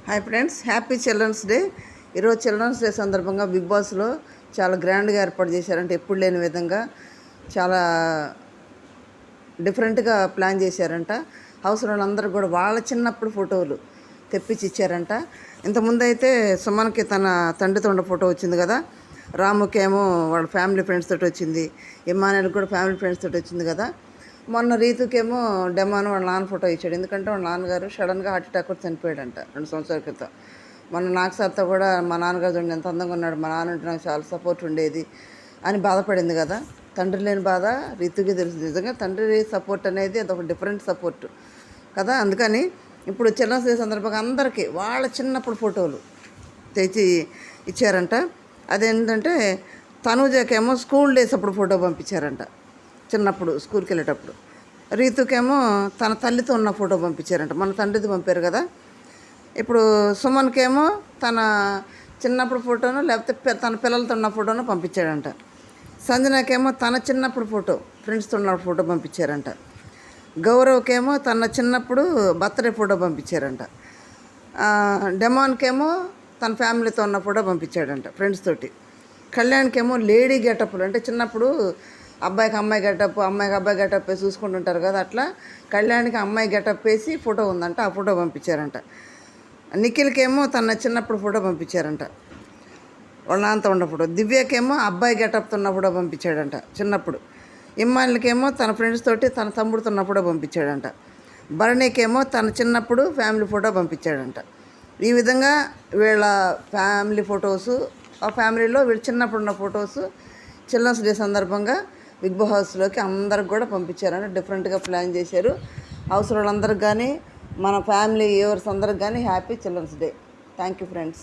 Hi friends, happy children's day. ఈరోజు children's day సందర్భంగా big బాస్లో చాలా గ్రాండ్గా ఏర్పాటు చేశారంటే ఎప్పుడు లేని విధంగా చాలా డిఫరెంట్గా ప్లాన్ చేశారంట. హౌస్ వాళ్ళందరూ కూడా వాళ్ళ చిన్నప్పుడు ఫోటోలు తెప్పించి ఇచ్చారంట. ఇంతకుముందు అయితే సుమన్కి తన తండ్రితో ఉన్న ఫోటో వచ్చింది కదా, రాముకేమో వాళ్ళ ఫ్యామిలీ ఫ్రెండ్స్ తోటి వచ్చింది, ఇమ్మానుయల్కి కూడా ఫ్యామిలీ ఫ్రెండ్స్ తోటి వచ్చింది కదా. మొన్న రీతుకేమో డెమాను వాళ్ళ నాన్న ఫోటో ఇచ్చాడు, ఎందుకంటే వాళ్ళ నాన్నగారు సడన్గా హార్ట్ అటాక్ కూడా చనిపోయాడంట 2 సంవత్సరాల క్రితం. మొన్న నాకు సార్తో కూడా మా నాన్నగారు చూడండి ఎంత అందంగా ఉన్నాడు, మా నాన్న అంటే నాకు చాలా సపోర్ట్ ఉండేది అని బాధపడింది కదా. తండ్రి లేని బాధ రీతుకి తెలుసు. నిజంగా తండ్రి సపోర్ట్ అనేది అదొక డిఫరెంట్ సపోర్ట్ కదా. అందుకని ఇప్పుడు చిల్డ్రన్స్ డే సందర్భంగా అందరికీ వాళ్ళ చిన్నప్పుడు ఫోటోలు తెచ్చి ఇచ్చారంట. అదేంటంటే తనూజకేమో స్కూల్ డేస్ అప్పుడు ఫోటో పంపించారంట, చిన్నప్పుడు స్కూల్కి వెళ్ళేటప్పుడు. రీతుకేమో తన తల్లితో ఉన్న ఫోటో పంపించారంట, మన తండ్రిది పంపారు కదా. ఇప్పుడు సుమన్కేమో తన చిన్నప్పుడు ఫోటోను లేకపోతే తన పిల్లలతో ఉన్న ఫోటోను పంపించాడంట. సంజనాకేమో తన చిన్నప్పుడు ఫోటో ఫ్రెండ్స్తో ఉన్న ఫోటో పంపించారంట. గౌరవ్కేమో తన చిన్నప్పుడు బర్త్డే ఫోటో పంపించారంట. డెమాన్కేమో తన ఫ్యామిలీతో ఉన్న ఫోటో పంపించాడంట ఫ్రెండ్స్ తోటి. కళ్యాణ్కేమో లేడీ గెటప్లు, అంటే చిన్నప్పుడు అబ్బాయికి అమ్మాయి గెటప్, అమ్మాయికి అబ్బాయి గెటప్ వేసి చూసుకుంటుంటారు కదా, అట్లా కళ్యాణ్కి అమ్మాయి గెటప్ వేసి ఫోటో ఉందంట, ఆ ఫోటో పంపించారంట. నిఖిల్కేమో తన చిన్నప్పుడు ఫోటో పంపించారంట, వాళ్ళ నాన్నతో ఉన్న ఫోటో. దివ్యకేమో అబ్బాయి గెటప్తో ఉన్న ఫోటో పంపించాడంట చిన్నప్పుడు. ఇమ్మాన్లకేమో తన ఫ్రెండ్స్ తోటి తన తమ్ముడితో ఉన్న ఫోటో పంపించాడంట. భరణికేమో తన చిన్నప్పుడు ఫ్యామిలీ ఫోటో పంపించాడంట. ఈ విధంగా వీళ్ళ ఫ్యామిలీ ఫొటోసు, ఆ ఫ్యామిలీలో వీళ్ళు చిన్నప్పుడు ఉన్న ఫొటోసు చిల్డ్రన్స్ డే సందర్భంగా బిగ్ బాస్ హౌస్లోకి అందరికి కూడా పంపించారని డిఫరెంట్గా ప్లాన్ చేశారు. హౌస్ వాళ్ళందరికి కానీ మన ఫ్యామిలీ వ్యూవర్స్ అందరికి కానీ happy children's day. Thank you friends.